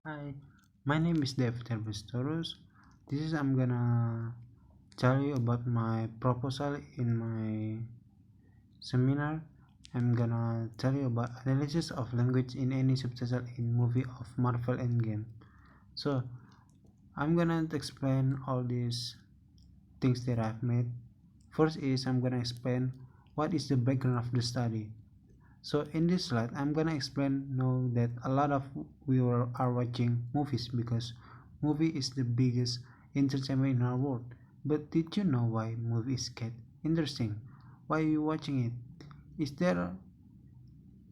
Hi, my name is David Herbert Sitorus. I'm gonna tell you about my proposal in my seminar. I'm gonna tell you about analysis of language in any subtitle in movie of Marvel Endgame. So I'm gonna explain all these things that I've made. First is I'm gonna explain what is the background of the study. So in this slide, I'm gonna explain now that a lot of we are watching movies because movie is the biggest entertainment in our world. But did you know why movies get interesting? Why are you watching it? Is there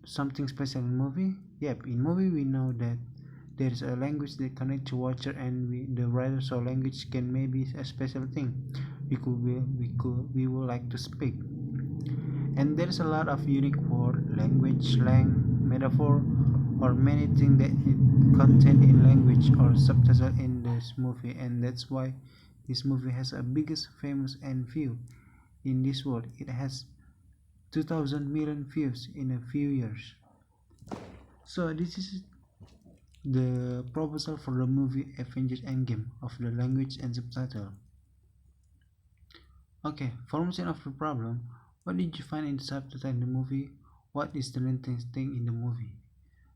something special in movie? Yep, in movie we know that there is a language that connects to watcher and the writer so language can maybe a special thing we would like to speak. And there's a lot of unique word, language, slang, metaphor, or many things that it contain in language or subtitle in this movie, and that's why this movie has a biggest famous and view in this world. It has 2000 million views in a few years. So this is the proposal for the movie Avengers Endgame of the language and subtitle. Okay, formation of the problem. What did you find in the subtitle in the movie? What is the latest thing in the movie?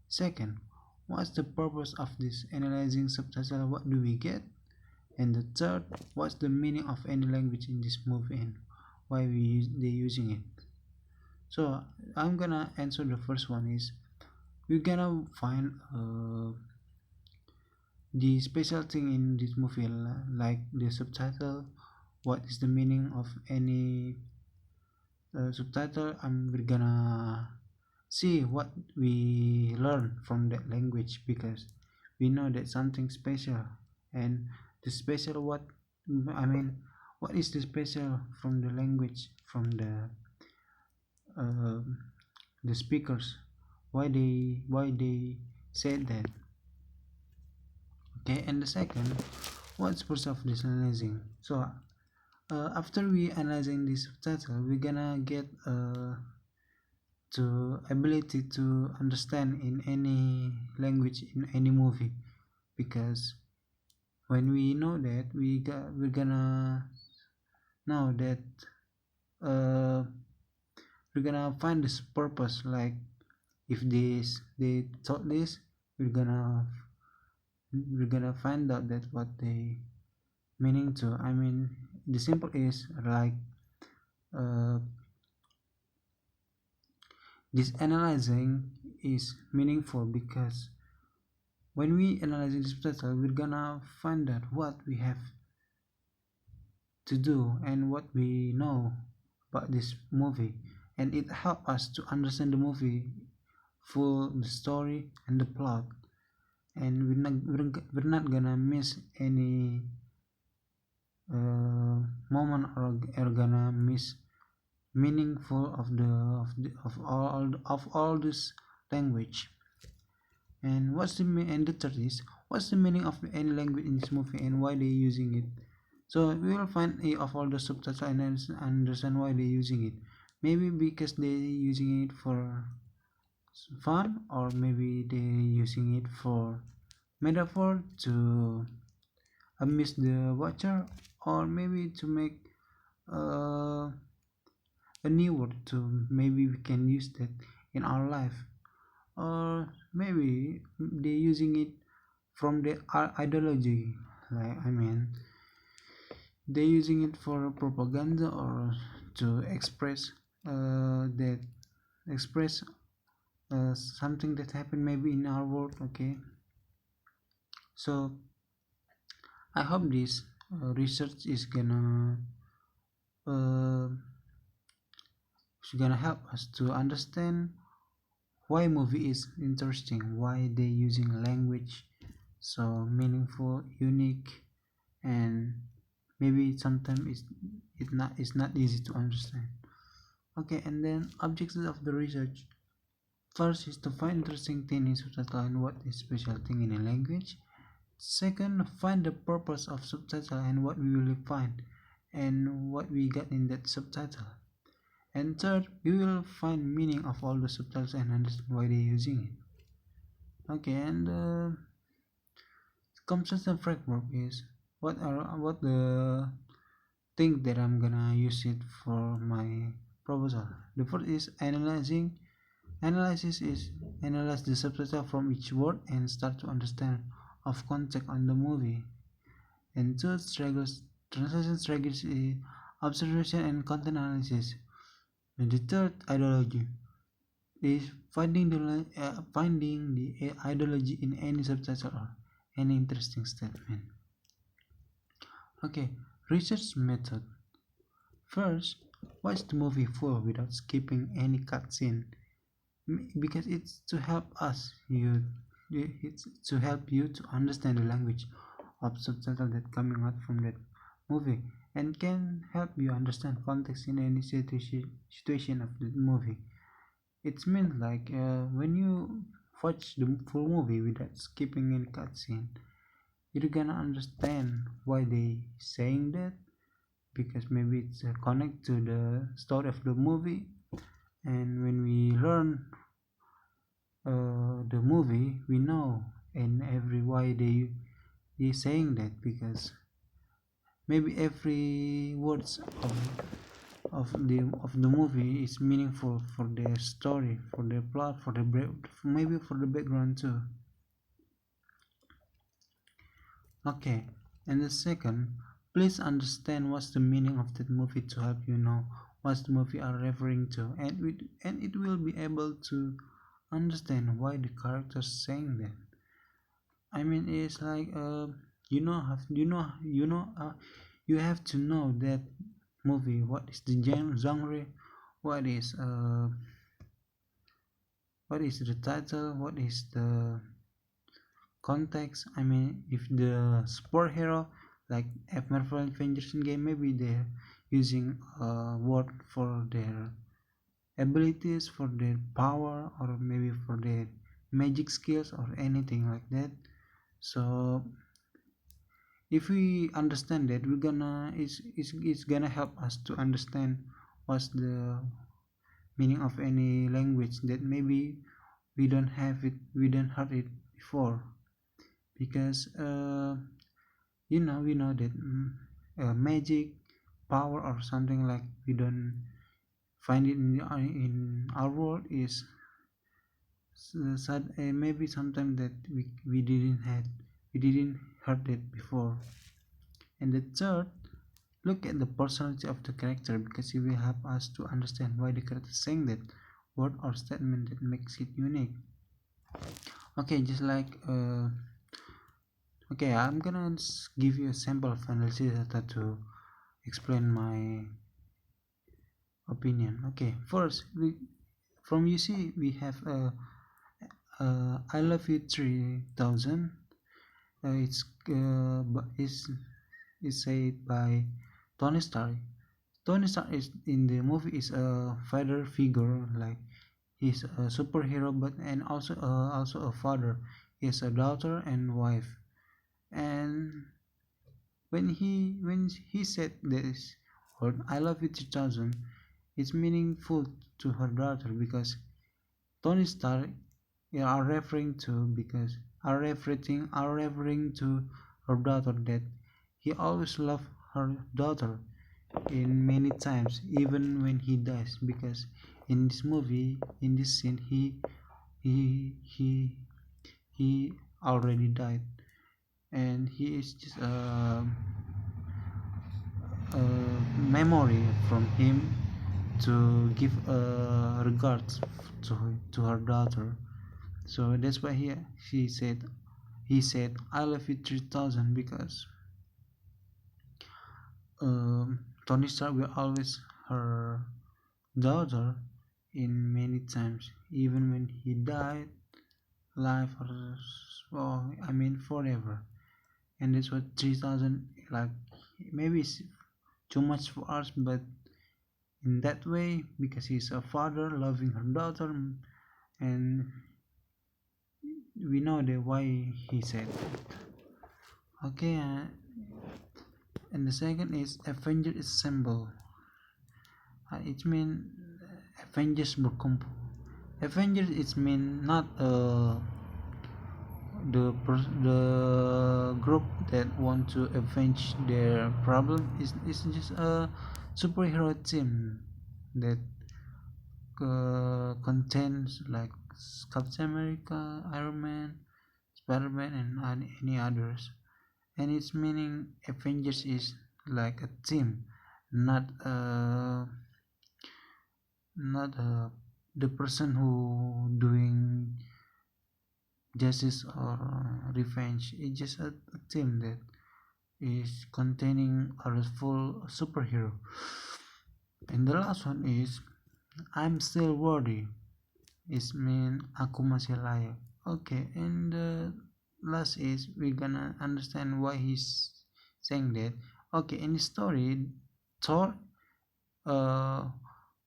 Second, what's the purpose of this analyzing subtitle? What do we get? And the third, what's the meaning of any language in this movie and why they using it? So I'm gonna answer the first one is we're gonna find the special thing in this movie like the subtitle, what is the meaning of any subtitle, and we're gonna see what we learn from that language because we know that something special. And the special I mean what is the special from the language from uh, the speakers, why they said that. Okay, and the second, what's purpose of this analyzing? So after we analyzing this subtitle we're gonna get to ability to understand in any language in any movie because when we know that we're gonna know that uh, we're gonna find this purpose like if they thought this we're gonna find out that what they meaning to. I mean the simple is like uh, this analyzing is meaningful because when we analyze this subtitle we're gonna find out what we have to do and what we know about this movie, and it helps us to understand the movie full the story and the plot, and we're not gonna miss any moment or gonna miss meaningful of all this language. And the third is what's the meaning of any language in this movie and why they using it. So we will find a of all the subtitles and understand why they're using it. Maybe because they're using it for fun, or maybe they're using it for metaphor to amuse the watcher, or maybe to make uh, a new word to maybe we can use that in our life, or maybe they're using it from the ideology, like I mean they're using it for propaganda or to that express something that happened maybe in our world. Okay, so I hope this research uh, is gonna help us to understand why movie is interesting, why they using language so meaningful, unique, and maybe sometimes it's not easy to understand. Okay, and then objectives of the research. First is to find interesting thing in subtitle and what is special thing in a language. Second, find the purpose of subtitle and what we will find and what we got in that subtitle. And third, we will find meaning of all the subtitles and understand why they're using it. Okay, and conversation framework is what the thing that I'm gonna use it for my proposal. The first is analyzing. Analysis is analyze the subtitle from each word and start to understand of context on the movie. And third, translation strategy is observation and content analysis. And the third ideology is finding the ideology in any subtitle or any interesting statement. Okay, research method. First, watch the movie full without skipping any cutscene because it's to help it's to help you to understand the language of subtitle that coming out from that movie and can help you understand context in any situation of the movie. It's means like when you watch the full movie without skipping any cutscene, you're gonna understand why they saying that because maybe it's connect to the story of the movie. And when we learn the movie, we know and every why they saying that because maybe every words of the movie is meaningful for their story, for their plot, for the maybe for the background too. Okay, and the second, please understand what's the meaning of that movie to help you know what the movie are referring to, and it will be able to understand why the characters saying that. I mean, it's like you know, you have to know that movie. What is the genre? What is uh, what is the title? What is the context? I mean, if the superhero like F Marvel Avengers game, maybe they're using a word for their abilities, for their power, or maybe for their magic skills or anything like that. So if we understand that, we're gonna it's gonna help us to understand what's the meaning of any language that maybe we don't heard it before because we know that magic power or something like we don't find it in our world is sad, maybe sometimes that we didn't heard it before. And the third, look at the personality of the character because it will help us to understand why the character is saying that word or statement that makes it unique. Okay, just like okay, I'm gonna give you a sample of analysis data to explain my opinion. Okay, first from UC we have I Love You 3000. It's is said by Tony Stark. Tony Stark is in the movie is a father figure, like he's a superhero, but and also a father. He has a daughter and wife. And when he said this word, "I love you 3000," it's meaningful to her daughter because Tony Stark are referring to because are referring to her daughter that he always loved her daughter in many times even when he dies because in this movie in this scene he he he already died and he is just a memory from him to give regards to her daughter. So that's why he said I love you 3000 because Tony Stark will always her daughter in many times, even when he died, life or well, I mean forever. And that's what 3000 like. Maybe it's too much for us, but in that way, because he's a father loving her daughter, and we know the why he said that. Okay, and the second is Avenger Assemble. It means Avengers berkumpul. Avengers it mean not the group that want to avenge their problem is just a superhero team that contains like Captain America, Iron Man, Spider-Man, and any others. And its meaning Avengers is like a team, not the person who doing justice or revenge. It's just a team that is containing a full superhero. And the last one is I'm still worthy. Is mean aku masih layak. Okay, and the last is we're gonna understand why he's saying that. Okay, in the story, Thor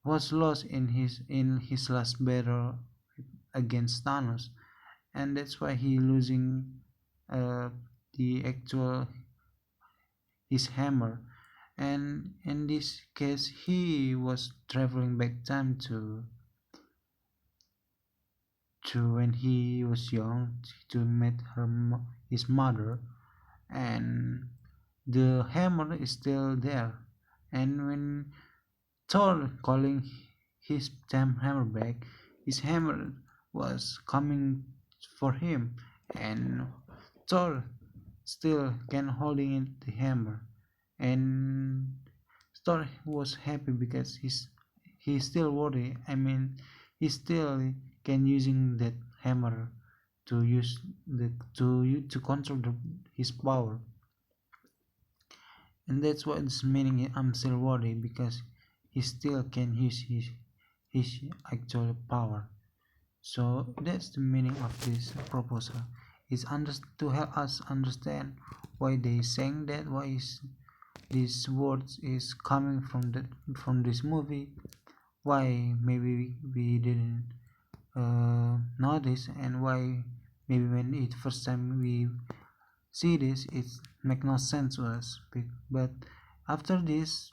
was lost in his last battle against Thanos, and that's why he losing uh, the actual his hammer. And in this case, he was traveling back time to when he was young to meet his mother, and the hammer is still there. And when Thor calling his hammer back, his hammer was coming for him, and Thor still can holding it the hammer, and Thor was happy because he's still worthy. I mean, he still can using that hammer to use to control his power, and that's what it's meaning. I'm still worthy because he still can use his actual power. So that's the meaning of this proposal. Is to help us understand why they saying that, why is these words is coming from this movie, why maybe we didn't notice, and why maybe when it first time we see this it make no sense to us. But after this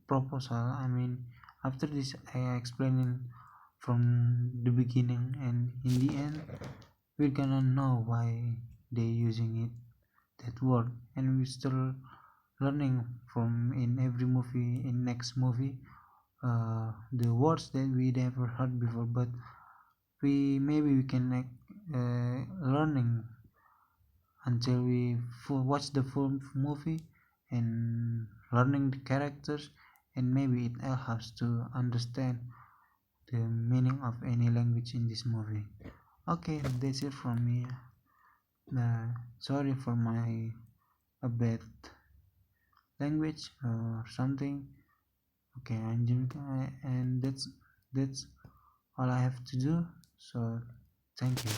proposal, I mean, after this I explaining from the beginning and in the end, we're gonna know why they using it that word, and we still learning from in every movie, in next movie, the words that we never heard before, but we can learning until we watch the full movie and learning the characters, and maybe it helps to understand the meaning of any language in this movie. Okay, that's it from me. Sorry for my a bad language or something. Okay, and that's all I have to do. So thank you.